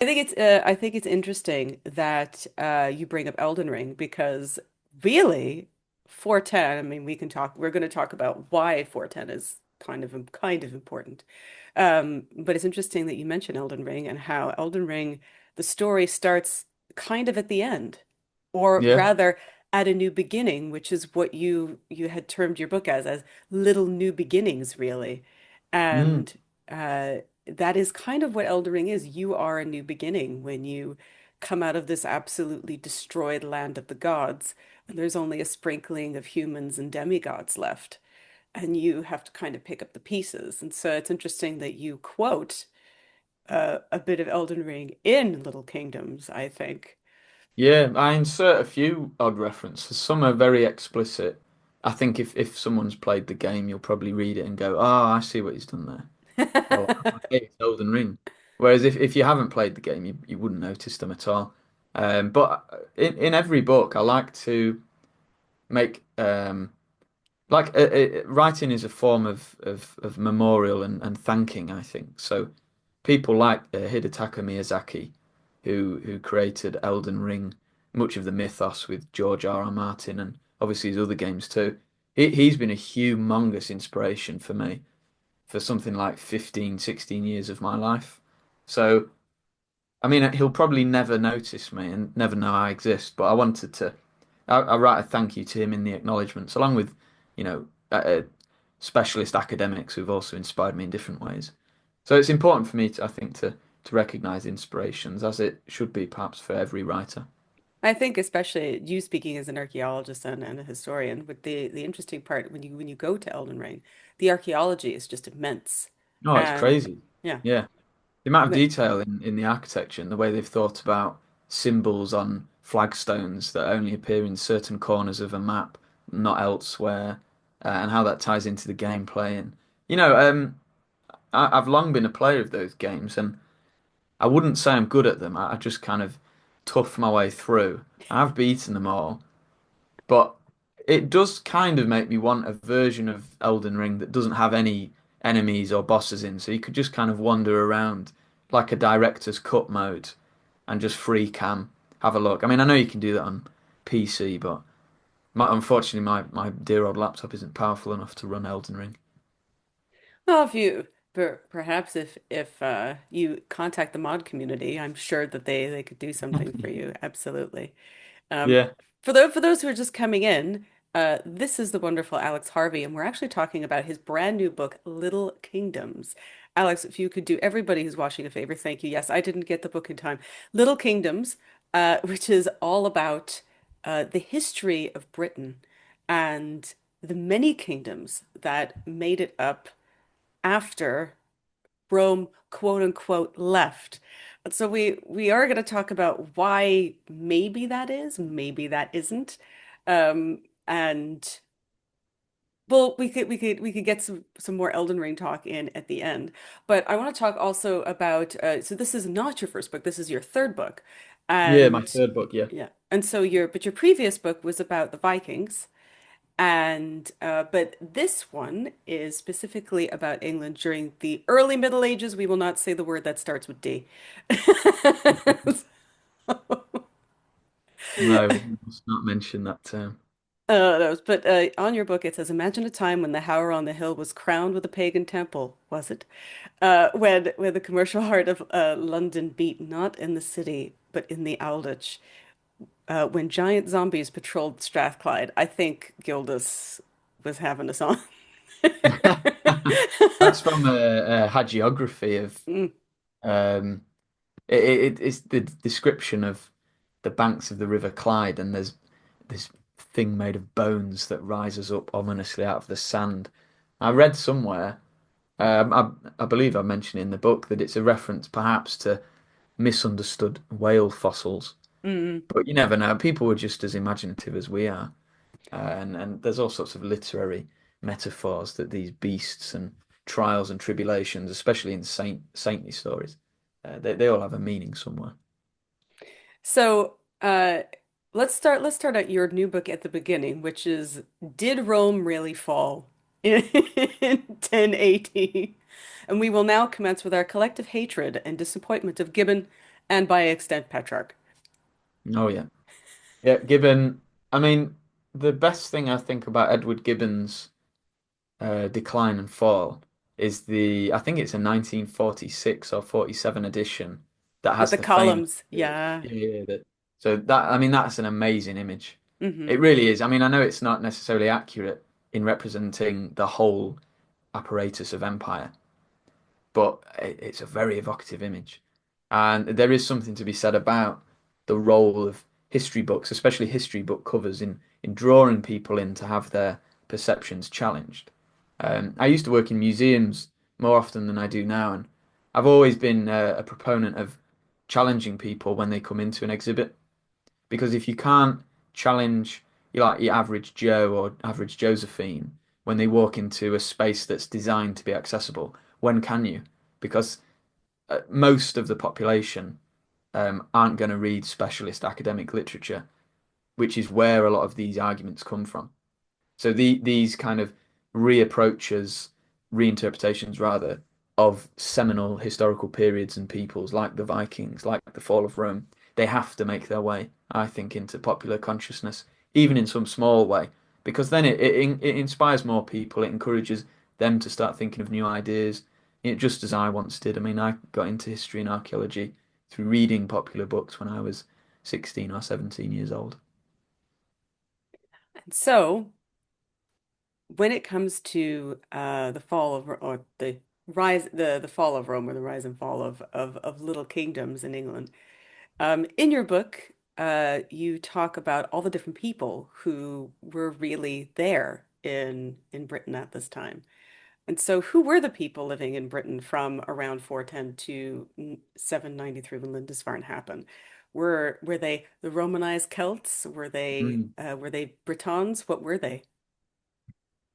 I think it's interesting that you bring up Elden Ring because really 410, I mean we're going to talk about why 410 is kind of important. But it's interesting that you mentioned Elden Ring and how Elden Ring the story starts kind of at the end, or Yeah. rather at a new beginning, which is what you had termed your book as little new beginnings, really. Mm. And that is kind of what Elden Ring is. You are a new beginning when you come out of this absolutely destroyed land of the gods, and there's only a sprinkling of humans and demigods left, and you have to kind of pick up the pieces. And so it's interesting that you quote a bit of Elden Ring in Little Kingdoms, I think. Yeah, I insert a few odd references. Some are very explicit. I think if someone's played the game, you'll probably read it and go, "Oh, I see what he's done there." Or, "Hey, it's Elden Ring." Whereas if you haven't played the game, you wouldn't notice them at all. But in every book, I like to make writing is a form of memorial and thanking, I think. So people like Hidetaka Miyazaki, who created Elden Ring, much of the mythos with George R. R. Martin and obviously his other games too. He's been a humongous inspiration for me for something like 15, 16 years of my life. So, I mean, he'll probably never notice me and never know I exist, but I wanted to, I write a thank you to him in the acknowledgements, along with, you know, specialist academics who've also inspired me in different ways. So it's important for me to, I think, to recognize inspirations, as it should be perhaps for every writer. I think especially you speaking as an archaeologist and a historian, with the interesting part when you go to Elden Ring, the archaeology is just immense. No, it's And crazy. yeah. Yeah. The amount of But detail in the architecture and the way they've thought about symbols on flagstones that only appear in certain corners of a map, not elsewhere, and how that ties into the gameplay. And I've long been a player of those games, and I wouldn't say I'm good at them. I just kind of tough my way through. I've beaten them all, but it does kind of make me want a version of Elden Ring that doesn't have any enemies or bosses in, so you could just kind of wander around like a director's cut mode and just free cam, have a look. I mean, I know you can do that on PC, but unfortunately, my dear old laptop isn't powerful enough to run Elden Ring. well, if you perhaps if you contact the mod community, I'm sure that they could do something for you. Absolutely. Um, Yeah. for those who are just coming in, this is the wonderful Alex Harvey, and we're actually talking about his brand new book, Little Kingdoms. Alex, if you could do everybody who's watching a favor, thank you. Yes, I didn't get the book in time. Little Kingdoms, which is all about the history of Britain and the many kingdoms that made it up after Rome, quote unquote, left. So we are going to talk about why maybe that is, maybe that isn't. And well, we could get some more Elden Ring talk in at the end. But I want to talk also about so this is not your first book, this is your third book. Yeah, my And third book, yeah. yeah. And so your previous book was about the Vikings. And but this one is specifically about England during the early Middle Ages. We will not say the word that starts with D. No, we must not mention that term. No, but on your book it says, "Imagine a time when the Tower on the Hill was crowned with a pagan temple." Was it? When the commercial heart of London beat not in the city but in the Aldwych. When giant zombies patrolled Strathclyde. I think Gildas was having us on. That's from a hagiography of Mm. um, it's the description of the banks of the River Clyde, and there's this thing made of bones that rises up ominously out of the sand. I read somewhere, I believe I mentioned in the book that it's a reference perhaps to misunderstood whale fossils, Mm. but you never know. People were just as imaginative as we are, and there's all sorts of literary metaphors that these beasts and trials and tribulations, especially in saintly stories, they all have a meaning somewhere. So, let's start out your new book at the beginning, which is Did Rome Really Fall in 1080? And we will now commence with our collective hatred and disappointment of Gibbon and by extent Petrarch. Oh yeah. Yeah, Gibbon. I mean, the best thing I think about Edward Gibbon's decline and fall is I think it's a 1946 or 47 edition that With has the the famous, columns. Yeah. so that, I mean, that's an amazing image. Hmm. It really is. I mean, I know it's not necessarily accurate in representing the whole apparatus of empire, but it's a very evocative image. And there is something to be said about the role of history books, especially history book covers, in drawing people in to have their perceptions challenged. I used to work in museums more often than I do now, and I've always been a proponent of challenging people when they come into an exhibit, because if you can't challenge like your average Joe or average Josephine when they walk into a space that's designed to be accessible, when can you? Because most of the population aren't going to read specialist academic literature, which is where a lot of these arguments come from. So these kind of reapproaches, reinterpretations rather, of seminal historical periods and peoples like the Vikings, like the fall of Rome, they have to make their way, I think, into popular consciousness, even in some small way, because then it inspires more people, it encourages them to start thinking of new ideas, just as I once did. I mean, I got into history and archaeology through reading popular books when I was 16 or 17 years old. And so when it comes to the fall of or the rise the fall of Rome or the rise and fall of little kingdoms in England, in your book, you talk about all the different people who were really there in Britain at this time. And so, who were the people living in Britain from around 410 to 793 when Lindisfarne happened? Were they the Romanized Celts? Mm. Were they Britons? What were they?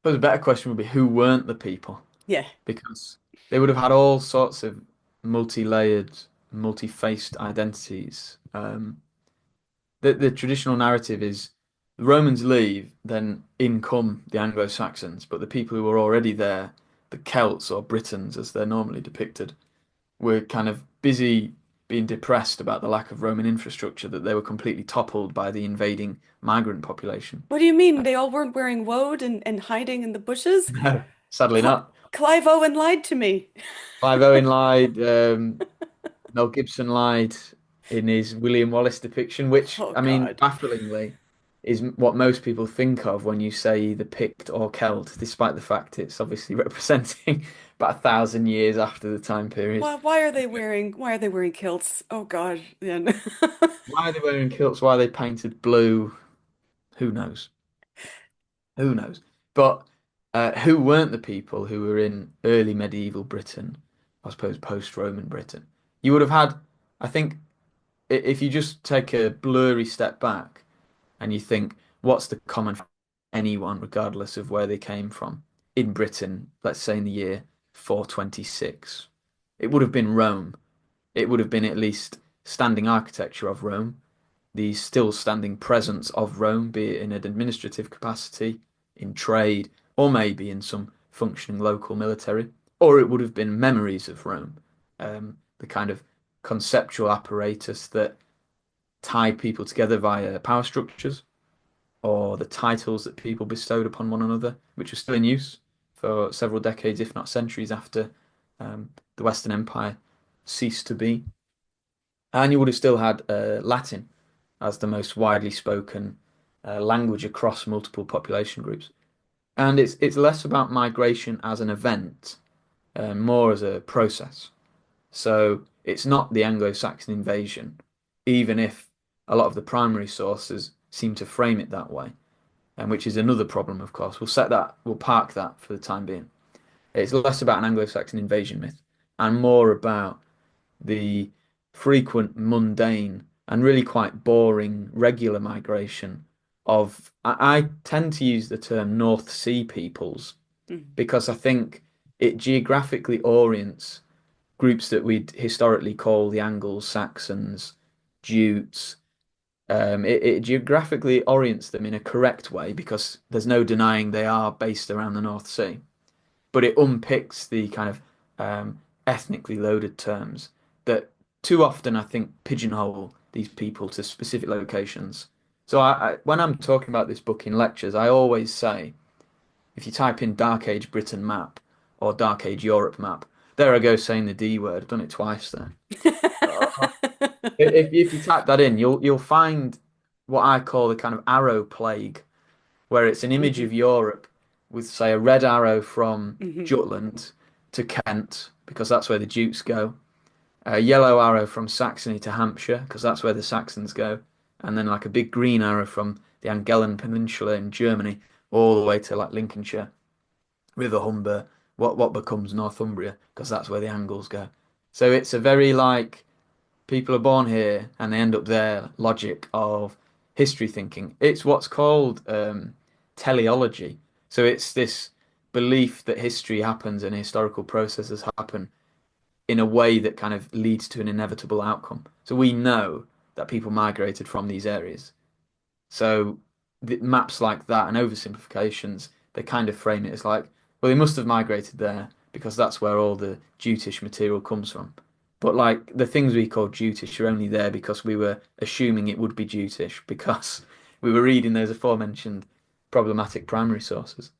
But the better question would be who weren't the people? Yeah. Because they would have had all sorts of multi-layered, multi-faced identities. The traditional narrative is the Romans leave, then in come the Anglo-Saxons, but the people who were already there, the Celts or Britons as they're normally depicted, were kind of busy being depressed about the lack of Roman infrastructure, that they were completely toppled by the invading migrant population. What do you mean they all weren't wearing woad and hiding in the bushes? No, sadly Cl not. Clive Owen lied to me. Clive Owen lied. Mel Gibson lied in his William Wallace depiction, which, Oh I mean, God. bafflingly, is what most people think of when you say either Pict or Celt, despite the fact it's obviously representing about 1,000 years after the time period. Why are they wearing kilts? Oh God. Yeah. Why are they wearing kilts? Why are they painted blue? Who knows? Who knows? But who weren't the people who were in early medieval Britain, I suppose post-Roman Britain? You would have had, I think, if you just take a blurry step back and you think, what's the common for anyone, regardless of where they came from, in Britain, let's say in the year 426, it would have been Rome. It would have been at least standing architecture of Rome, the still standing presence of Rome, be it in an administrative capacity, in trade, or maybe in some functioning local military, or it would have been memories of Rome, the kind of conceptual apparatus that tied people together via power structures or the titles that people bestowed upon one another, which was still in use for several decades, if not centuries, after the Western Empire ceased to be. And you would have still had Latin as the most widely spoken language across multiple population groups. And it's less about migration as an event, more as a process. So it's not the Anglo-Saxon invasion, even if a lot of the primary sources seem to frame it that way, and which is another problem, of course. We'll park that for the time being. It's less about an Anglo-Saxon invasion myth and more about the frequent, mundane, and really quite boring regular migration of, I tend to use the term North Sea peoples Mm. because I think it geographically orients groups that we'd historically call the Anglo-Saxons, Jutes. It geographically orients them in a correct way because there's no denying they are based around the North Sea. But it unpicks the kind of ethnically loaded terms that too often, I think, pigeonhole these people to specific locations. So when I'm talking about this book in lectures, I always say, if you type in Dark Age Britain map or Dark Age Europe map, there I go saying the D word. I've done it twice there. If you type that in, you'll find what I call the kind of arrow plague, where it's an image Hmm. of Europe with, say, a red arrow from Hmm. Jutland to Kent, because that's where the Jutes go, a yellow arrow from Saxony to Hampshire, because that's where the Saxons go, and then like a big green arrow from the Angevin Peninsula in Germany all the way to like Lincolnshire, River Humber, what becomes Northumbria, because that's where the Angles go. So it's a very like people are born here and they end up there logic of history thinking. It's what's called teleology. So it's this belief that history happens and historical processes happen in a way that kind of leads to an inevitable outcome. So we know that people migrated from these areas. So the maps like that and oversimplifications, they kind of frame it as like, well, they must have migrated there because that's where all the Jutish material comes from. But like the things we call Jutish are only there because we were assuming it would be Jutish because we were reading those aforementioned problematic primary sources.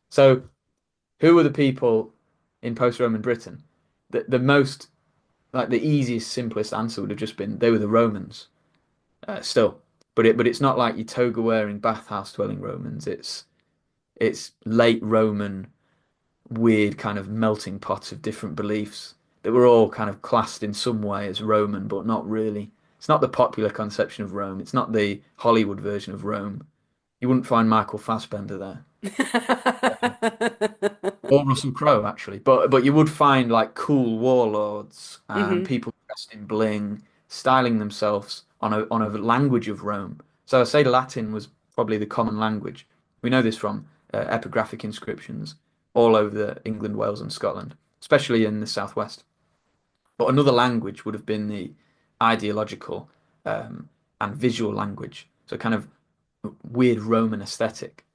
So who were the people in post-Roman Britain? The most like the easiest, simplest answer would have just been they were the Romans. Still, but it's not like your toga wearing bathhouse dwelling Romans. It's late Roman weird kind of melting pot of different beliefs that were all kind of classed in some way as Roman, but not really. It's not the popular conception of Rome. It's not the Hollywood version of Rome. You wouldn't find Michael Fassbender there. Or Russell Crowe, actually. But you would find like cool warlords and Hmm. people dressed in bling, styling themselves on a language of Rome. So I say Latin was probably the common language. We know this from epigraphic inscriptions all over England, Wales, and Scotland, especially in the southwest. But another language would have been the ideological um, and visual language. So kind of weird Roman aesthetic.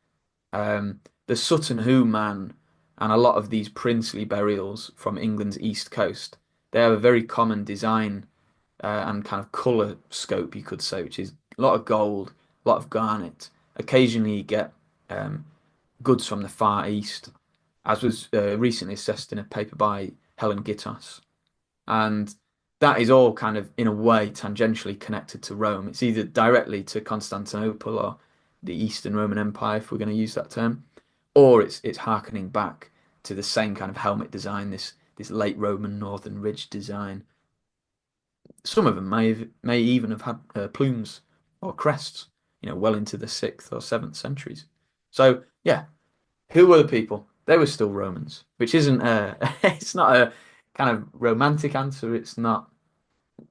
The Sutton Hoo man and a lot of these princely burials from England's east coast, they have a very common design and kind of colour scope, you could say, which is a lot of gold, a lot of garnet. Occasionally, you get um, goods from the Far East, as was recently assessed in a paper by Helen Gittos. And that is all kind of, in a way, tangentially connected to Rome. It's either directly to Constantinople or the Eastern Roman Empire, if we're going to use that term, or it's harkening back to the same kind of helmet design, this late Roman northern ridge design. Some of them may even have had plumes or crests, well into the sixth or seventh centuries. So yeah, who were the people? They were still Romans, which isn't it's not a kind of romantic answer. It's not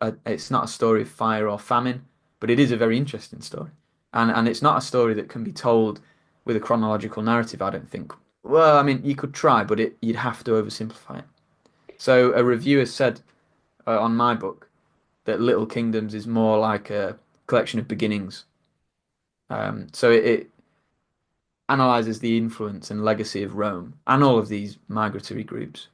a story of fire or famine, but it is a very interesting story. And it's not a story that can be told with a chronological narrative, I don't think. Well, I mean, you could try, but you'd have to oversimplify it. So a reviewer said on my book that Little Kingdoms is more like a collection of beginnings. So it analyzes the influence and legacy of Rome and all of these migratory groups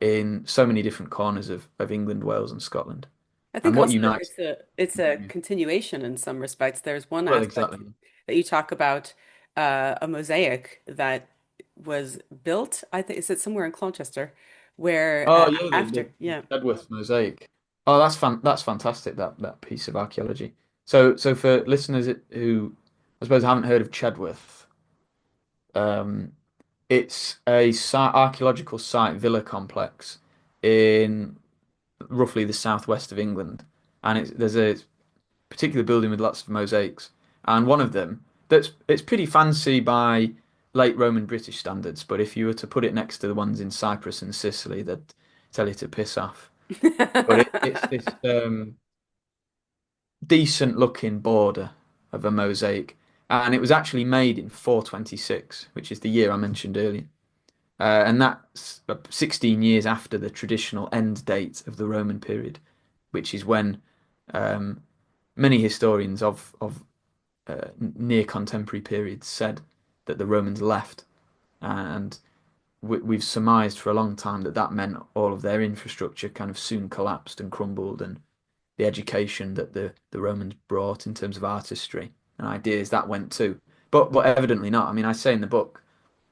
in so many different corners of England, Wales, and Scotland. I And think what also unites it's a continuation in some respects. There's one well, aspect exactly. that you talk about a mosaic that was built, I think, is it somewhere in Colchester, where Oh yeah, after, the yeah. Chedworth mosaic. Oh, that's fantastic, that piece of archaeology. So for listeners who I suppose haven't heard of Chedworth, um, it's a archaeological site villa complex in roughly the southwest of England, and there's a particular building with lots of mosaics, and one of them it's pretty fancy by late Roman British standards, but if you were to put it next to the ones in Cyprus and Sicily, they'd tell you to piss off. But it's this decent looking border of a mosaic, and it was actually made in 426, which is the year I mentioned earlier. And that's 16 years after the traditional end date of the Roman period, which is when um, many historians of near contemporary periods said that the Romans left, and we've surmised for a long time that that meant all of their infrastructure kind of soon collapsed and crumbled, and the education that the Romans brought in terms of artistry and ideas that went too. But evidently not. I mean, I say in the book,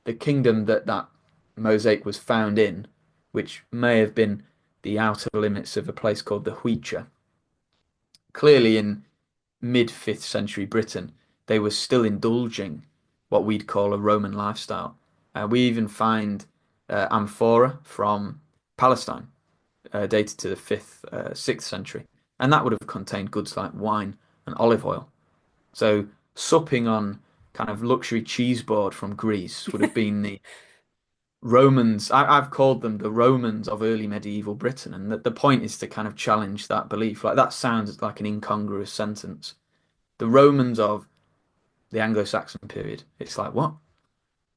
the kingdom that mosaic was found in, which may have been the outer limits of a place called the Huicha, clearly in mid 5th century Britain, they were still indulging what we'd call a Roman lifestyle. We even find amphora from Palestine, dated to the 5th, 6th century, and that would have contained goods like wine and olive oil. So supping on kind of luxury cheese board from Greece would have been the Romans. I've called them the Romans of early medieval Britain, and the point is to kind of challenge that belief. Like that sounds like an incongruous sentence. The Romans of the Anglo-Saxon period. It's like what?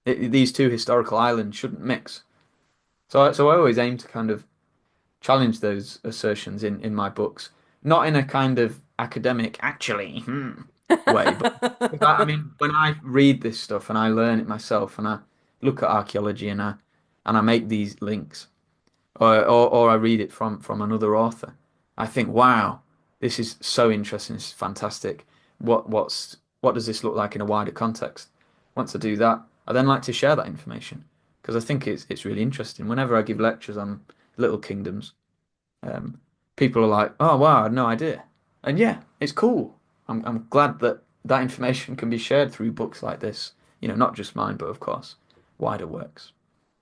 These two historical islands shouldn't mix. So I always aim to kind of challenge those assertions in my books, not in a kind of academic, actually, way, but I mean, when I read this stuff and I learn it myself and I look at archaeology and I make these links, or I read it from another author, I think, wow, this is so interesting. This is fantastic. What does this look like in a wider context? Once I do that, I then like to share that information because I think it's really interesting. Whenever I give lectures on little kingdoms, um, people are like, "Oh wow, I had no idea," and yeah, it's cool. I'm glad that that information can be shared through books like this. You know, not just mine, but of course, wider works.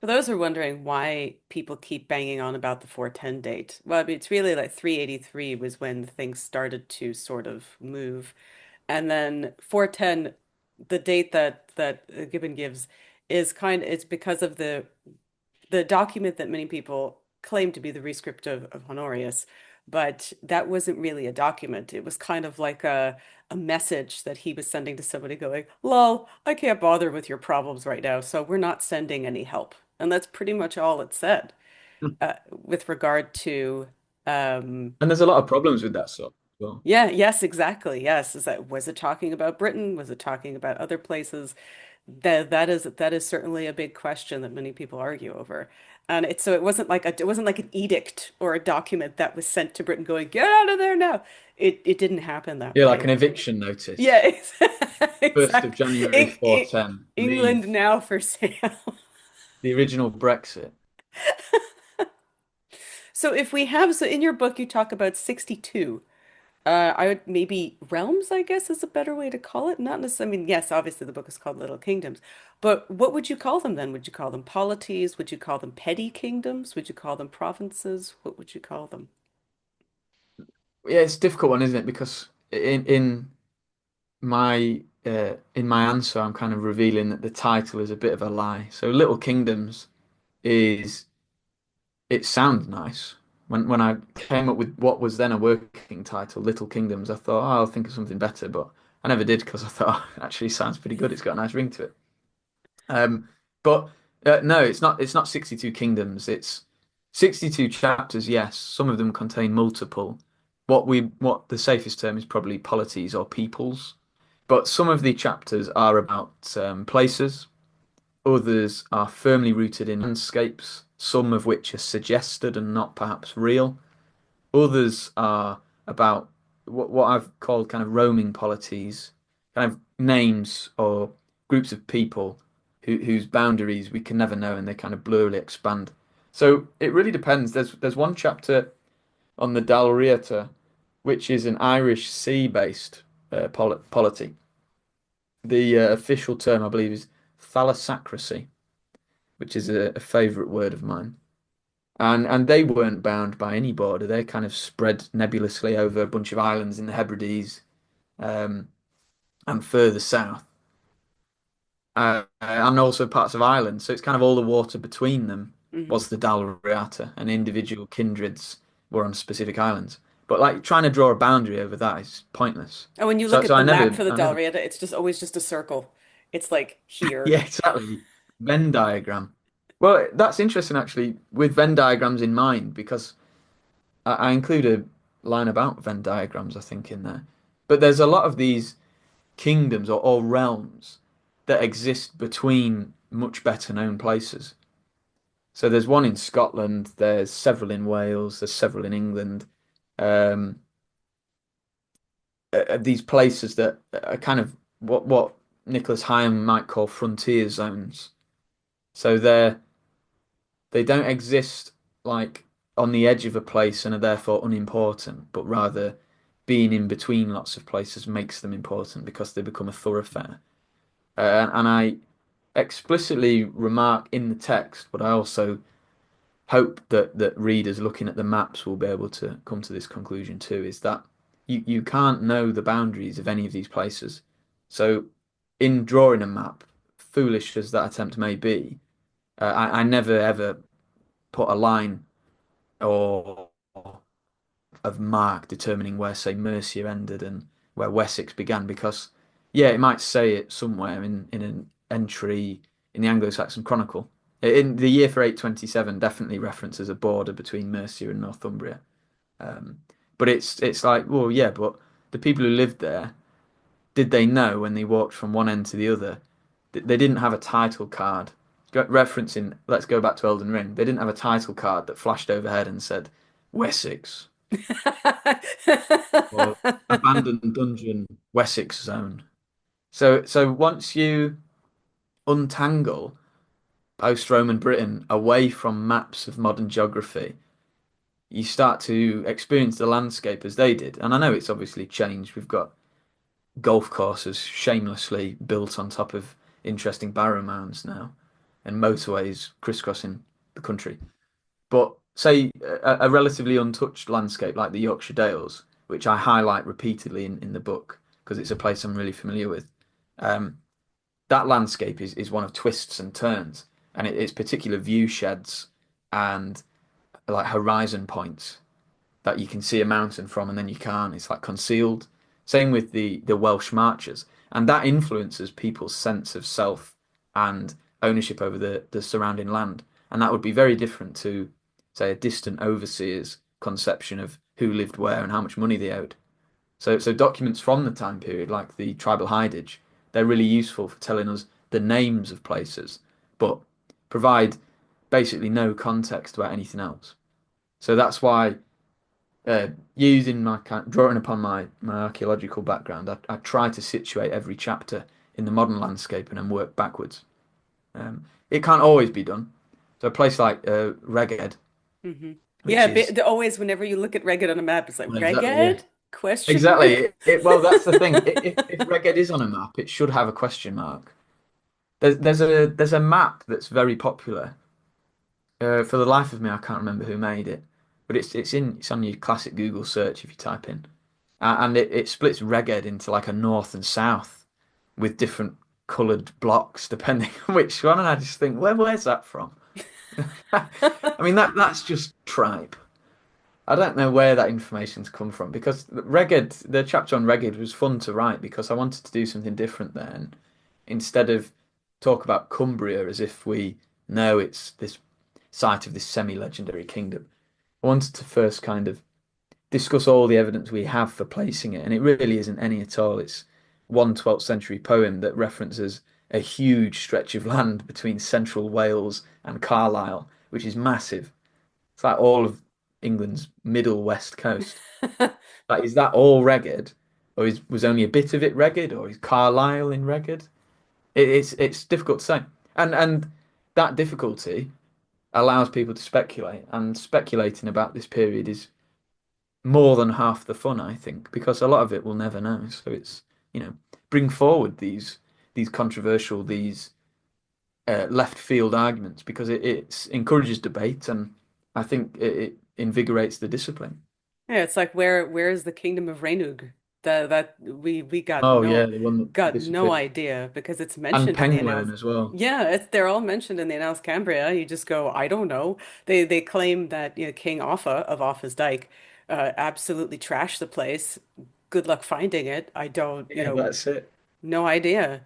For those who are wondering why people keep banging on about the 410 date, well, I mean, it's really like 383 was when things started to sort of move. And then 410, the date that Gibbon gives is it's because of the document that many people claim to be the rescript of Honorius, but that wasn't really a document. It was kind of like a message that he was sending to somebody going, lol, I can't bother with your problems right now, so we're not sending any help. And that's pretty much all it said with regard to And there's a lot of problems with that sort. Well, yeah, yes, exactly. Yes. Was it talking about Britain? Was it talking about other places? That is certainly a big question that many people argue over. And it wasn't like it wasn't like an edict or a document that was sent to Britain going, get out of there now. It didn't happen that yeah, like way. an eviction notice. Yeah, 1st of exactly. January 410, England leave. now for sale. The original Brexit. So in your book you talk about 62. I would maybe realms, I guess, is a better way to call it. Not necessarily, I mean, yes, obviously the book is called Little Kingdoms, but what would you call them then? Would you call them polities? Would you call them petty kingdoms? Would you call them provinces? What would you call them? Yeah, it's a difficult one, isn't it? Because in my answer, I'm kind of revealing that the title is a bit of a lie. So Little Kingdoms is it sounds nice. When I came up with what was then a working title, Little Kingdoms, I thought, oh, I'll think of something better, but I never did because I thought oh, actually sounds pretty good. It's got a nice ring to it. Um, but no, it's not 62 kingdoms. It's 62 chapters. Yes, some of them contain multiple. What the safest term is probably polities or peoples. But some of the chapters are about places. Others are firmly rooted in landscapes, some of which are suggested and not perhaps real. Others are about what I've called kind of roaming polities, kind of names or groups of people whose boundaries we can never know and they kind of blurrily expand. So it really depends. There's one chapter on the Dalriata, which is an Irish sea-based polity. The official term, I believe, is thalassocracy, which is a favourite word of mine. And they weren't bound by any border. They kind of spread nebulously over a bunch of islands in the Hebrides um, and further south, and also parts of Ireland. So it's kind of all the water between them Hmm. was the Dalriata, and individual kindreds were on specific islands. But like trying to draw a boundary over that is pointless. And when you look So at so the I map never for the I never Dalriada, it's just always just a circle. It's like here. yeah exactly Venn diagram. Well, that's interesting actually with Venn diagrams in mind because I include a line about Venn diagrams, I think, in there. But there's a lot of these kingdoms or realms that exist between much better known places. So there's one in Scotland, there's several in Wales, there's several in England. Um, these places that are kind of what Nicholas Higham might call frontier zones. So they don't exist like on the edge of a place and are therefore unimportant, but rather being in between lots of places makes them important because they become a thoroughfare. And I explicitly remark in the text, but I also hope that readers looking at the maps will be able to come to this conclusion too, is that you can't know the boundaries of any of these places. So in drawing a map, foolish as that attempt may be, I never ever put a line or of mark determining where, say, Mercia ended and where Wessex began, because, yeah, it might say it somewhere in an entry in the Anglo-Saxon Chronicle. In the year for 827, definitely references a border between Mercia and Northumbria. Um, but it's like, well, yeah, but the people who lived there, did they know when they walked from one end to the other? They didn't have a title card. Referencing, let's go back to Elden Ring. They didn't have a title card that flashed overhead and said Wessex or abandoned dungeon Wessex zone. So once you untangle post-Roman Britain away from maps of modern geography, you start to experience the landscape as they did. And I know it's obviously changed. We've got golf courses shamelessly built on top of interesting barrow mounds now, and motorways crisscrossing the country. But say a relatively untouched landscape like the Yorkshire Dales, which I highlight repeatedly in the book because it's a place I'm really familiar with. Um, that landscape is one of twists and turns, and it's particular view sheds and like horizon points that you can see a mountain from and then you can't. It's like concealed. Same with the Welsh marches, and that influences people's sense of self and ownership over the surrounding land. And that would be very different to, say, a distant overseer's conception of who lived where and how much money they owed. So documents from the time period, like the tribal hidage, they're really useful for telling us the names of places, but provide basically no context about anything else. So that's why uh, using drawing upon my archaeological background, I try to situate every chapter in the modern landscape and then work backwards. It can't always be done. So a place like Rheged, hmm which Yeah, is always whenever you look at Rheged on a map, it's like well, exactly, yeah, Rheged? Question exactly. mark? Well, that's the thing. If Rheged is on a map, it should have a question mark. There's a map that's very popular. For the life of me, I can't remember who made it, but it's on your classic Google search if you type in. And it splits Rheged into like a north and south with different coloured blocks depending on which one. And I just think, where's that from? I mean that's just tripe. I don't know where that information's come from because Rheged, the chapter on Rheged was fun to write because I wanted to do something different there. And instead of talk about Cumbria as if we know it's this site of this semi-legendary kingdom, I wanted to first kind of discuss all the evidence we have for placing it, and it really isn't any at all. It's one 12th century poem that references a huge stretch of land between central Wales and Carlisle, which is massive. It's like all of England's middle west coast. Like, is that all Rheged, or was only a bit of it Rheged, or is Carlisle in Rheged? It's difficult to say, and that difficulty allows people to speculate, and speculating about this period is more than half the fun, I think, because a lot of it we'll never know. So it's, bring forward these controversial, these left field arguments because it encourages debate and I think it invigorates the discipline. Yeah, it's like where is the kingdom of Rhenug? That we Oh yeah, the one that got no disappeared. idea because it's And mentioned in the Penguin annals. as well. Yeah, they're all mentioned in the Annals Cambria. You just go, I don't know. They claim that King Offa of Offa's Dyke absolutely trashed the place. Good luck finding it. I don't, Yeah, that's it. no idea,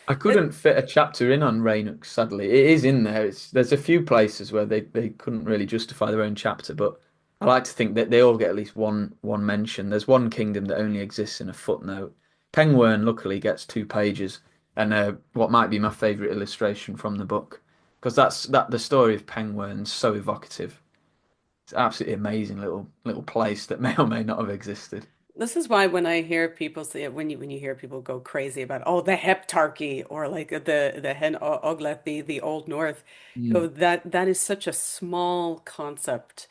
I But couldn't fit a chapter in on Rainux, sadly. It is in there. There's a few places where they couldn't really justify their own chapter, but I like to think that they all get at least one mention. There's one kingdom that only exists in a footnote. Penguin luckily gets 2 pages, and what might be my favourite illustration from the book, because that the story of Penguin's so evocative. It's an absolutely amazing little place that may or may not have existed. This is why when I hear people say when you hear people go crazy about oh the Heptarchy or like the Hen Oglath the Old North, you Mm. go that is such a small concept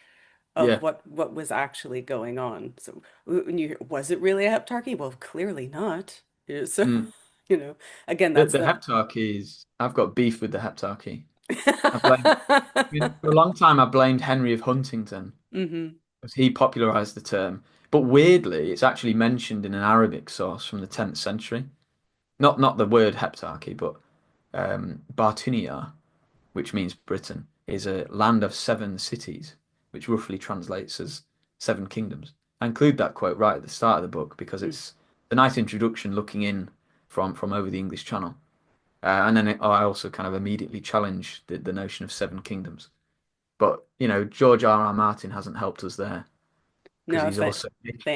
of Yeah. what was actually going on. So when you hear, was it really a Heptarchy? Well, clearly not. Yeah, so Mm. you know, again, The that's the the Heptarchy is I've got beef with the Heptarchy. I blame for a long time I blamed Henry of Huntington hmm because he popularized the term. But weirdly, it's actually mentioned in an Arabic source from the 10th century. Not the word Heptarchy, but Bartunia, which means Britain, is a land of seven cities, which roughly translates as seven kingdoms. I include that quote right at the start of the book because it's a nice introduction looking in from over the English Channel. And then I also kind of immediately challenge the notion of seven kingdoms. But, George R. R. Martin hasn't helped us there because No, he's th also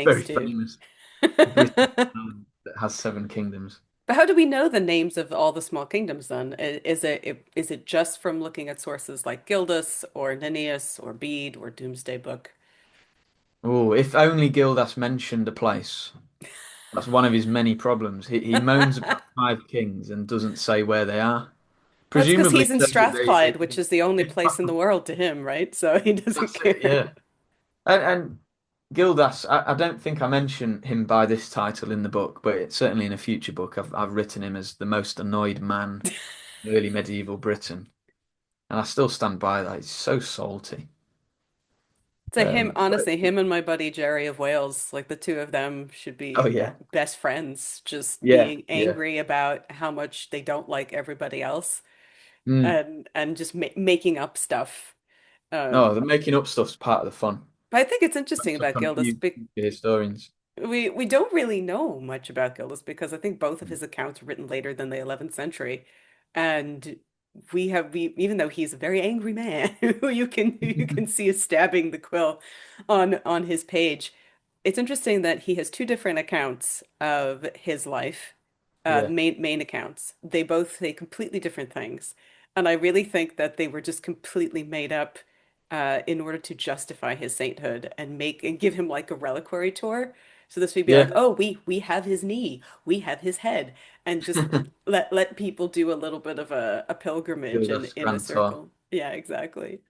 very thanks to. famous British man that has seven kingdoms. But how do we know the names of all the small kingdoms then? Is it just from looking at sources like Gildas or Nennius or Bede or Doomsday Book? Oh, if only Gildas mentioned a place. That's one of his many problems. He moans about five kings and doesn't say where they are. That's because Presumably he's in so that Strathclyde, which is the only place in the world to him, right? So he doesn't that's it, care. yeah. And Gildas, I don't think I mention him by this title in the book, but certainly in a future book, I've written him as the most annoyed man in early medieval Britain, and I still stand by that. He's so salty. So him, But honestly, him and my buddy Jerry of Wales, like the two of them should oh be yeah, best friends, just yeah, being yeah. angry about how much they don't like everybody else Mm. and just ma making up stuff. No, Um, the making up stuff's part of the fun. but I think it's interesting That's a about Gildas. confuse historians. We don't really know much about Gildas because I think both of his accounts were written later than the 11th century, and we even though he's a very angry man who you can see is stabbing the quill on his page. It's interesting that he has two different accounts of his life, Yeah, main accounts. They both say completely different things, and I really think that they were just completely made up in order to justify his sainthood and make and give him like a reliquary tour. So this would be like, yeah. oh, we have his knee, we have his head, and just let people do a little bit of a pilgrimage Gildas in the Grand Tour. circle. Yeah, exactly.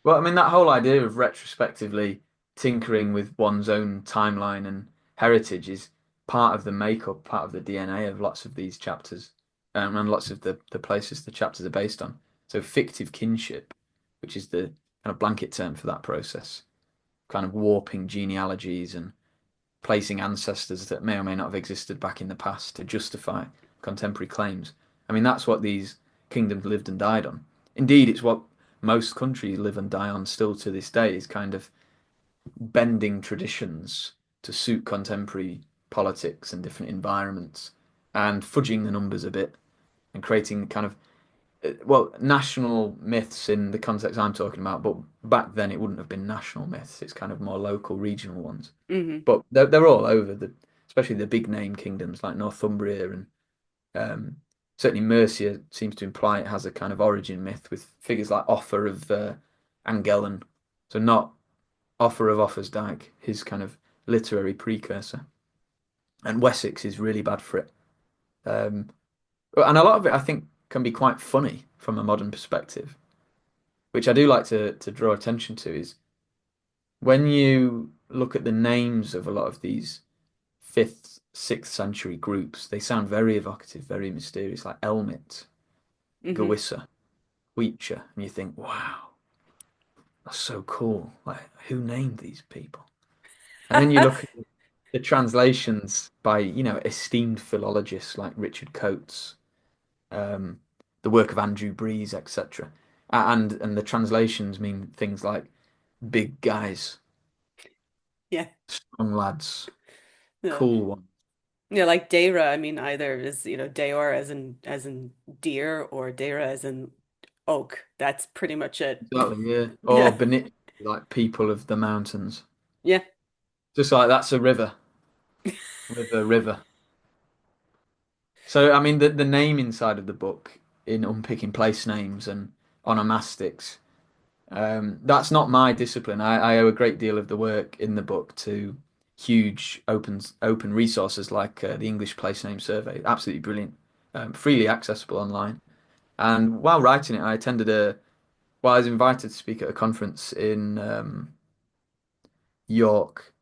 Well, I mean, that whole idea of retrospectively tinkering with one's own timeline and heritage is part of the makeup, part of the DNA of lots of these chapters, and lots of the places the chapters are based on. So, fictive kinship, which is the kind of blanket term for that process, kind of warping genealogies and placing ancestors that may or may not have existed back in the past to justify contemporary claims. I mean, that's what these kingdoms lived and died on. Indeed, it's what most countries live and die on still to this day, is kind of bending traditions to suit contemporary politics and different environments and fudging the numbers a bit and creating kind of well, national myths in the context I'm talking about, but back then it wouldn't have been national myths. It's kind of more local, regional ones. Hmm. But they're all over especially the big name kingdoms like Northumbria and um, certainly Mercia seems to imply it has a kind of origin myth with figures like Offa of Angellen. So not Offa of Offa's his kind of literary precursor. And Wessex is really bad for it. Um, and a lot of it, I think, can be quite funny from a modern perspective, which I do like to draw attention to, is when you look at the names of a lot of these fifth, sixth century groups, they sound very evocative, very mysterious, like Elmit, Hmm. Gewissa, Weecher, and you think, wow, that's so cool. Like, who named these people? And then you look at the translations by, esteemed philologists like Richard Coates, um, the work of Andrew Breeze, etc. And the translations mean things like big guys, Yeah. strong lads, Yeah. cool ones. Yeah, like Deira, I mean either is, Deor as in deer or Deira as in oak. That's pretty much it. Exactly, yeah. Or Yeah. Benit, like people of the mountains. Yeah. Just like that's a river, river. So, I mean, the name inside of the book in unpicking place names and onomastics, that's not my discipline. I owe a great deal of the work in the book to huge open resources like the English Place Name Survey. Absolutely brilliant, freely accessible online. And while writing it, I attended well, I was invited to speak at a conference in York.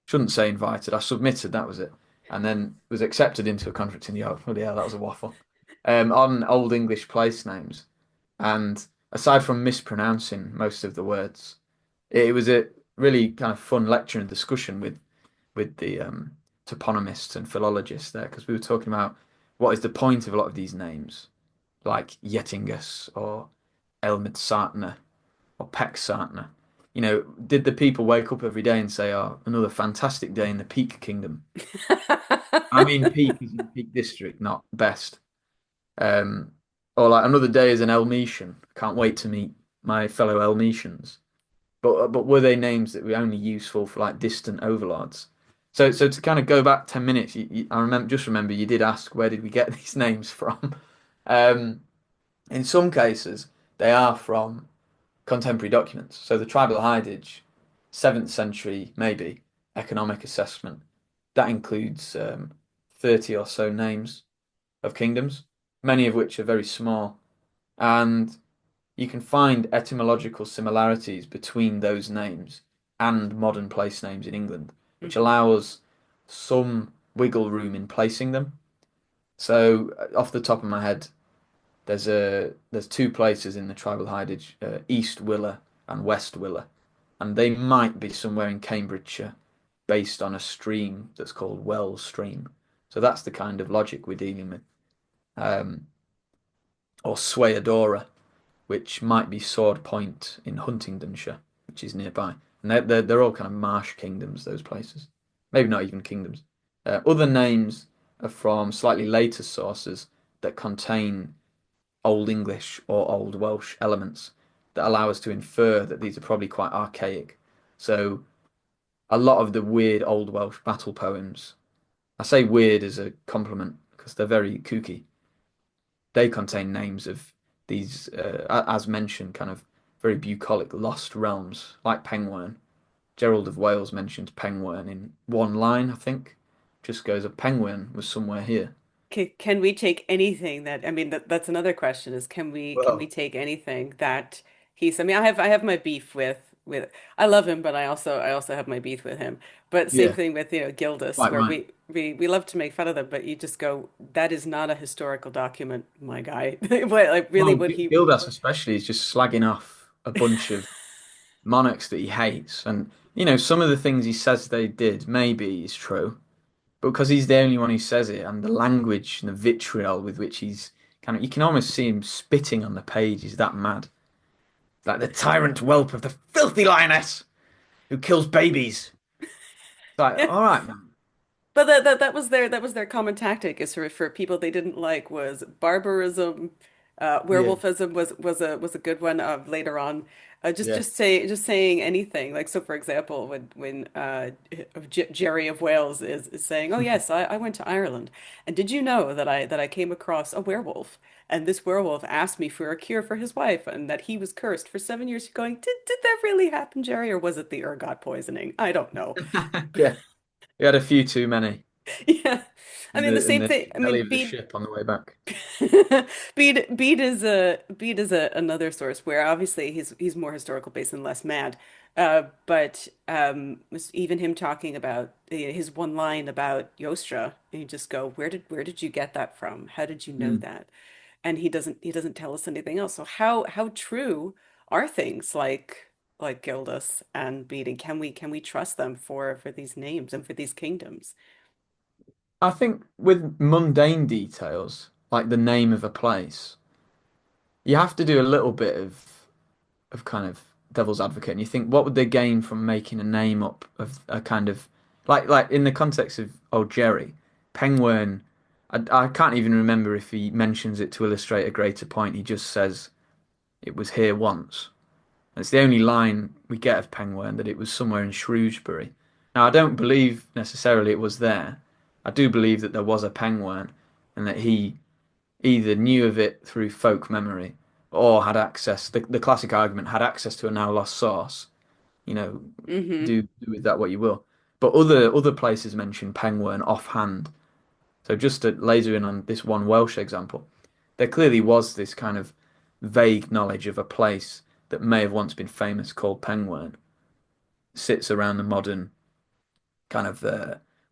Shouldn't say invited. I submitted, that was it. And then was accepted into a conference in York. Oh yeah, that was a waffle. On Old English place names. And aside from mispronouncing most of the words, it was a really kind of fun lecture and discussion with the toponymists and philologists there, because we were talking about what is the point of a lot of these names, like Yettingus or Elmid Sartner or Peck Sartner. Did the people wake up every day and say, "Oh, another fantastic day in the Peak Kingdom"? I mean, Peak is in Peak District, not best. Um, or like another day as an Elmetian. Can't wait to meet my fellow Elmetians. But were they names that were only useful for like distant overlords? So to kind of go back 10 minutes, I remember you did ask where did we get these names from? Um, in some cases, they are from contemporary documents. So the tribal hidage, 7th century maybe economic assessment that includes 30 or so names of kingdoms, many of which are very small, and you can find etymological similarities between those names and modern place names in England, which Mhm. allows some wiggle room in placing them. So, off the top of my head, there's two places in the tribal hidage, East Willer and West Willer, and they might be somewhere in Cambridgeshire, based on a stream that's called Wells Stream. So that's the kind of logic we're dealing with. Um, or Swayadora, which might be Sword Point in Huntingdonshire, which is nearby. And they're all kind of marsh kingdoms, those places. Maybe not even kingdoms. Other names are from slightly later sources that contain Old English or Old Welsh elements that allow us to infer that these are probably quite archaic. So a lot of the weird Old Welsh battle poems, I say weird as a compliment because they're very kooky. They contain names of these, as mentioned, kind of very bucolic lost realms, like Pengwern. Gerald of Wales mentions Pengwern in one line, I think. Just goes, a Pengwern was somewhere here. Can we take anything that, I mean, that's another question is can we Well, take anything that he's, I mean, I have my beef with I love him, but I also have my beef with him. But same yeah, thing with, Gildas, quite where right. we love to make fun of them, but you just go, that is not a historical document, my guy. What, like really Well, what he Gildas especially is just slagging off a bunch of monarchs that he hates, and some of the things he says they did maybe is true, but because he's the only one who says it, and the language and the vitriol with which he's kind of, you can almost see him spitting on the page. He's that mad, like the tyrant whelp of the filthy lioness who kills babies. It's like, all right, man. But that was their common tactic is for people they didn't like was barbarism, Yeah, werewolfism was a good one of later on. yeah. Just saying anything like so for example when Jerry of Wales is saying, oh yes, I went to Ireland, and did you know that I came across a werewolf, and this werewolf asked me for a cure for his wife and that he was cursed for 7 years. Going, did that really happen, Jerry, or was it the ergot poisoning? I don't know. Yeah. He had a few too many Yeah. I in mean, the the same thing. I belly mean, of the ship on the way back. Bede is another source where obviously he's more historical based and less mad. But even him talking about his one line about Yostra, and you just go, where did you get that from? How did you know Mm. that? And he doesn't tell us anything else. So how true are things like Gildas and Bede? Can we trust them for these names and for these kingdoms? I think with mundane details, like the name of a place, you have to do a little bit of kind of devil's advocate, and you think, what would they gain from making a name up of a kind of like in the context of old Jerry, Pengwern. I can't even remember if he mentions it to illustrate a greater point. He just says it was here once. It's the only line we get of Pengwern that it was somewhere in Shrewsbury. Now, I don't believe necessarily it was there. I do believe that there was a Pengwern and that he either knew of it through folk memory or had access, the classic argument, had access to a now lost source. You know, Hmm. do with that what you will. But other places mention Penguin offhand. So just to laser in on this one Welsh example, there clearly was this kind of vague knowledge of a place that may have once been famous called Penguin, sits around the modern kind of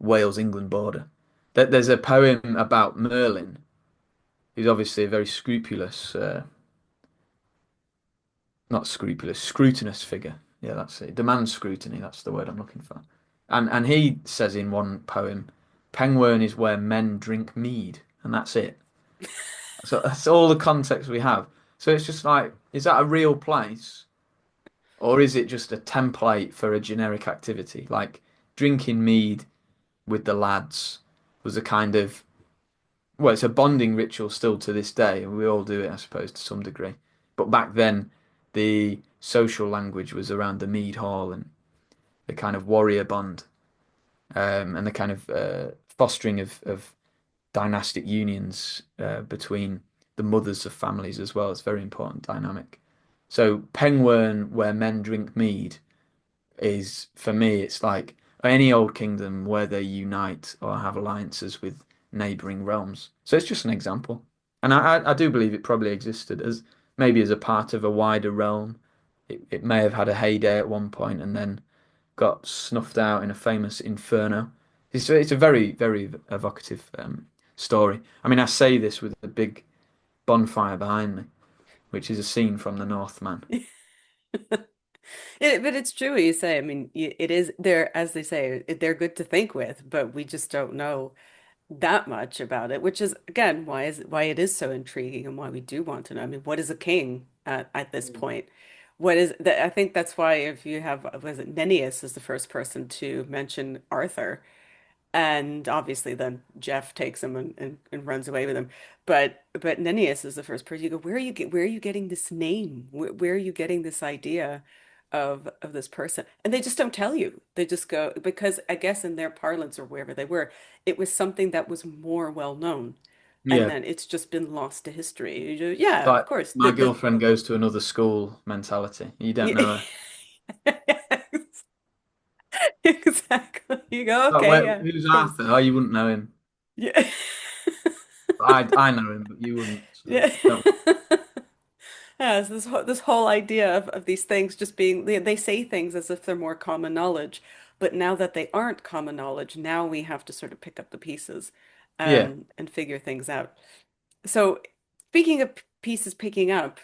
Wales-England border. There's a poem about Merlin, who's obviously a very scrupulous, not scrupulous, scrutinous figure. Yeah, that's it. Demands scrutiny. That's the word I'm looking for. And he says in one poem, Penguin is where men drink mead, and that's it. So that's all the context we have. So it's just like, is that a real place? Or is it just a template for a generic activity? Like drinking mead with the lads was a kind of, well, it's a bonding ritual still to this day, and we all do it, I suppose, to some degree. But back then, the social language was around the mead hall and the kind of warrior bond, and the kind of fostering of dynastic unions between the mothers of families as well. It's a very important dynamic. So Penguin, where men drink mead, is for me, it's like any old kingdom where they unite or have alliances with neighboring realms. So it's just an example. And I do believe it probably existed as maybe as a part of a wider realm. It may have had a heyday at one point and then got snuffed out in a famous inferno. It's a very, very evocative story. I mean, I say this with a big bonfire behind me, which is a scene from The Northman. But it's true what you say. I mean, it is they're, as they say, they're good to think with, but we just don't know that much about it, which is again why it is so intriguing and why we do want to know. I mean, what is a king at this point? What is that? I think that's why if you have, was it Nennius is the first person to mention Arthur. And obviously then Jeff takes him and runs away with him. But Nennius is the first person you go, where are you getting this name? Where are you getting this idea of this person? And they just don't tell you. They just go because I guess in their parlance or wherever they were, it was something that was more well known. And Yeah, then it's just been lost to history. Yeah, of like course. my girlfriend goes to another school mentality. You don't know her. Exactly. You go, Like, okay, yeah, who's of course. Arthur? Oh, you wouldn't know him. Yeah. I know him, but you wouldn't. So Yeah. don't. Yeah, so this whole idea of these things just being they say things as if they're more common knowledge, but now that they aren't common knowledge, now we have to sort of pick up the pieces Yeah. and figure things out. So speaking of pieces picking up,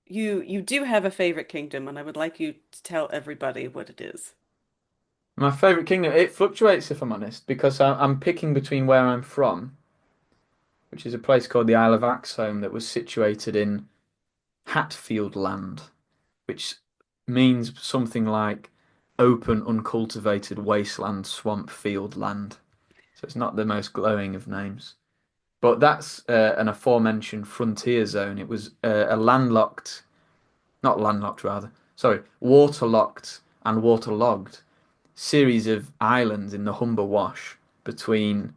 you do have a favorite kingdom, and I would like you to tell everybody what it is. My favorite kingdom, it fluctuates if I'm honest, because I'm picking between where I'm from, which is a place called the Isle of Axholme that was situated in Hatfield land, which means something like open, uncultivated wasteland, swamp, field land. So it's not the most glowing of names. But that's an aforementioned frontier zone. It was a landlocked, not landlocked rather, sorry, waterlocked and waterlogged series of islands in the Humber Wash between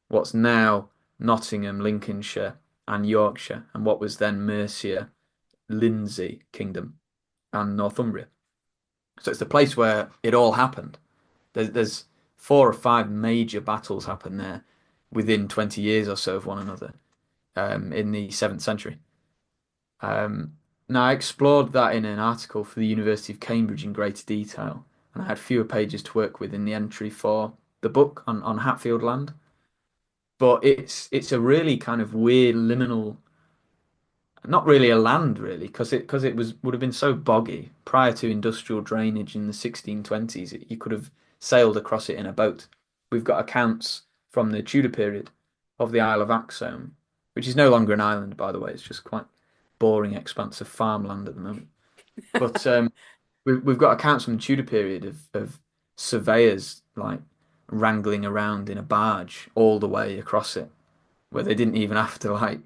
what's now Nottingham, Lincolnshire, and Yorkshire, and what was then Mercia, Lindsey Kingdom, and Northumbria. So it's the place where it all happened. There's four or five major battles happen there within 20 years or so of one another in the 7th century. Um, Now, I explored that in an article for the University of Cambridge in greater detail, and I had fewer pages to work with in the entry for the book on Hatfield Land. But it's a really kind of weird liminal, not really a land really, because it was would have been so boggy prior to industrial drainage in the 1620s. You could have sailed across it in a boat. We've got accounts from the Tudor period of the Isle of Axholme, which is no longer an island, by the way. It's just quite boring expanse of farmland at the moment. But we've got accounts from the Tudor period of surveyors like wrangling around in a barge all the way across it, where they didn't even have to like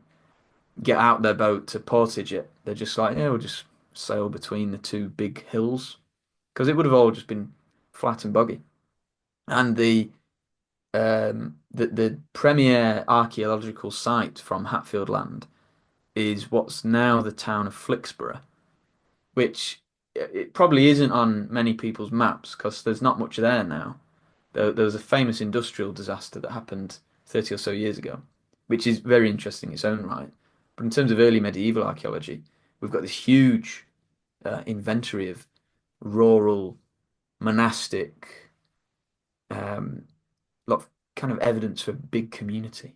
get out their boat to portage it. They're just like, yeah, we'll just sail between the two big hills because it would have all just been flat and boggy. And the premier archaeological site from Hatfield Land is what's now the town of Flixborough, which it probably isn't on many people's maps because there's not much there now. there was a famous industrial disaster that happened 30 or so years ago, which is very interesting in its own right. But in terms of early medieval archaeology, we've got this huge inventory of rural, monastic, um, lot of kind of evidence for big community.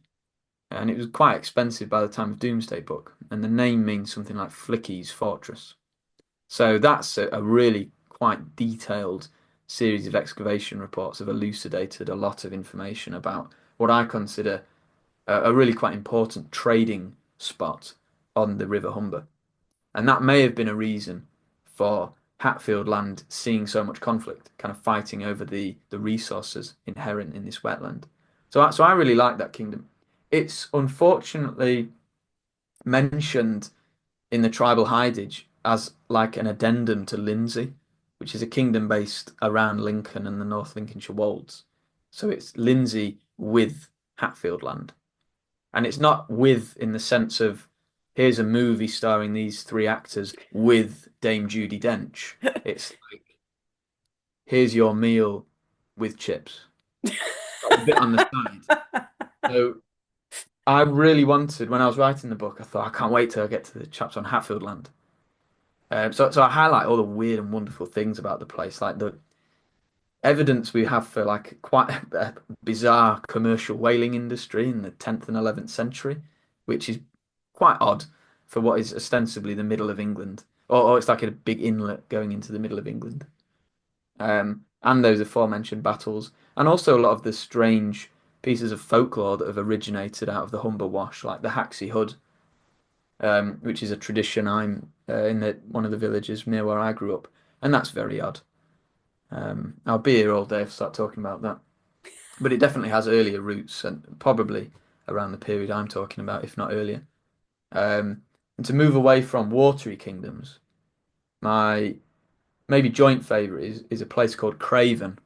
And it was quite expensive by the time of Doomsday Book, and the name means something like Flicky's Fortress. So that's a really quite detailed series of excavation reports have elucidated a lot of information about what I consider a really quite important trading spot on the River Humber. And that may have been a reason for Hatfield land seeing so much conflict, kind of fighting over the resources inherent in this wetland. So I really like that kingdom. It's unfortunately mentioned in the tribal hidage as like an addendum to Lindsey, which is a kingdom based around Lincoln and the North Lincolnshire Wolds. So it's Lindsey with Hatfield land. And it's not with in the sense of here's a movie starring these three actors with Dame Judi Dench. It's like here's your meal with chips. Got a bit on the side. So I really wanted, when I was writing the book, I thought I can't wait till I get to the chapter on Hatfield land. So I highlight all the weird and wonderful things about the place, like the evidence we have for like quite a bizarre commercial whaling industry in the 10th and 11th century, which is quite odd for what is ostensibly the middle of England, or it's like a big inlet going into the middle of England. And those aforementioned battles, and also a lot of the strange pieces of folklore that have originated out of the Humber Wash, like the Haxey Hood, which is a tradition I'm in one of the villages near where I grew up, and that's very odd. I'll be here all day if I start talking about that. But it definitely has earlier roots and probably around the period I'm talking about, if not earlier. And to move away from watery kingdoms, my maybe joint favourite is a place called Craven,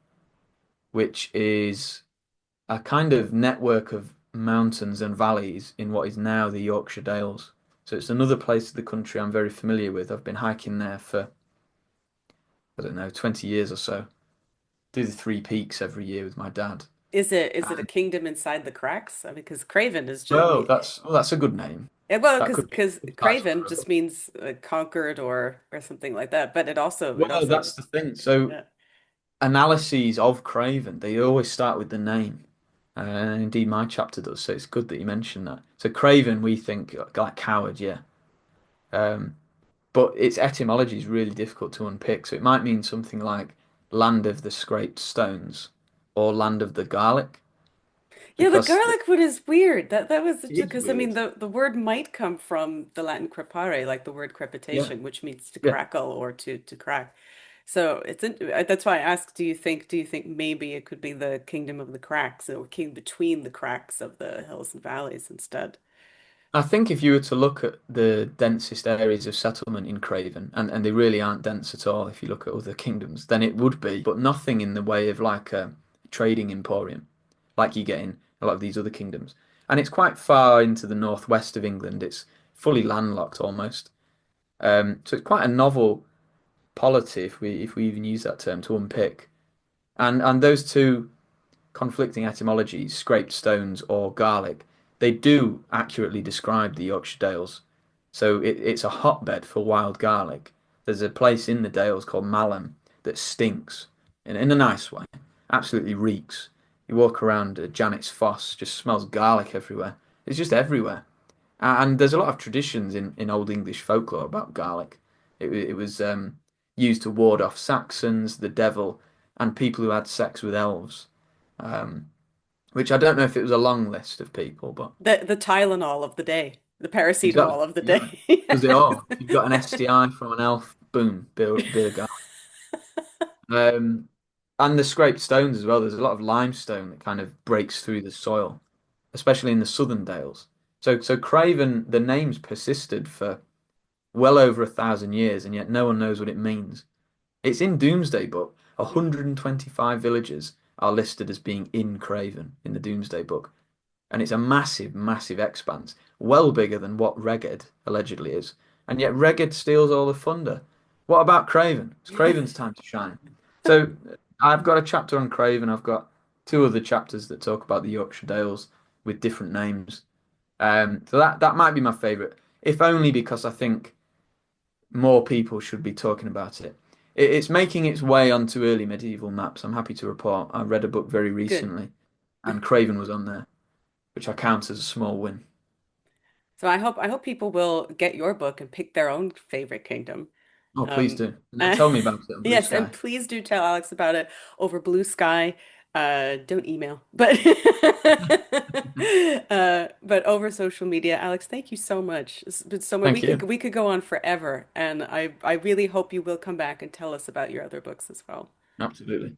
which is a kind of network of mountains and valleys in what is now the Yorkshire Dales. So it's another place of the country I'm very familiar with. I've been hiking there for, I don't know, 20 years or so. Do the three peaks every year with my dad. Is it a kingdom inside the cracks? I mean, because Craven is just That's a good name. well, That because could be because a good title Craven for a just book. means conquered or something like that. But it Well, also that's the thing. So yeah. analyses of Craven, they always start with the name. And indeed my chapter does, so it's good that you mentioned that. So Craven, we think like coward, yeah. Um, but its etymology is really difficult to unpick. So it might mean something like land of the scraped stones or land of the garlic, Yeah, the because garlic one is weird. That was it is because I mean weird. the word might come from the Latin crepare, like the word Yeah, crepitation, which means to yeah. crackle or to crack. So that's why I asked, do you think maybe it could be the kingdom of the cracks or king between the cracks of the hills and valleys instead? I think if you were to look at the densest areas of settlement in Craven, and they really aren't dense at all if you look at other kingdoms, then it would be, but nothing in the way of like a trading emporium, like you get in a lot of these other kingdoms. And it's quite far into the northwest of England. It's fully landlocked almost. So it's quite a novel polity, if we even use that term, to unpick. And those two conflicting etymologies, scraped stones or garlic, they do accurately describe the Yorkshire Dales. So it's a hotbed for wild garlic. There's a place in the Dales called Malham that stinks in a nice way, absolutely reeks. You walk around Janet's Foss, just smells garlic everywhere. It's just everywhere. And there's a lot of traditions in Old English folklore about garlic. It was used to ward off Saxons, the devil, and people who had sex with elves. Um, which I don't know if it was a long list of people, but The Tylenol of the day, the exactly, paracetamol of the yeah, day. does it all. If you've got an STI from an elf, boom, beer guy. Um, and the scraped stones as well. There's a lot of limestone that kind of breaks through the soil, especially in the southern Dales. So Craven, the name's persisted for well over 1,000 years, and yet no one knows what it means. It's in Doomsday Book. Mhm. 125 villages are listed as being in Craven in the Doomsday Book. And it's a massive, massive expanse, well bigger than what Rheged allegedly is. And yet Rheged steals all the thunder. What about Craven? It's Craven's time to shine. So I've got a chapter on Craven. I've got two other chapters that talk about the Yorkshire Dales with different names. So that might be my favourite, if only because I think more people should be talking about it. It's making its way onto early medieval maps. I'm happy to report. I read a book very Good. recently, and Craven was on there, which I count as a small win. So I hope people will get your book and pick their own favorite kingdom. Oh, please Um, do. And uh, tell me about it on Blue yes, and Sky. please do tell Alex about it over Blue Sky. Don't email, but but over social media. Alex, thank you so much. It's been so much. We Thank could you. we could go on forever, and I really hope you will come back and tell us about your other books as well. Absolutely.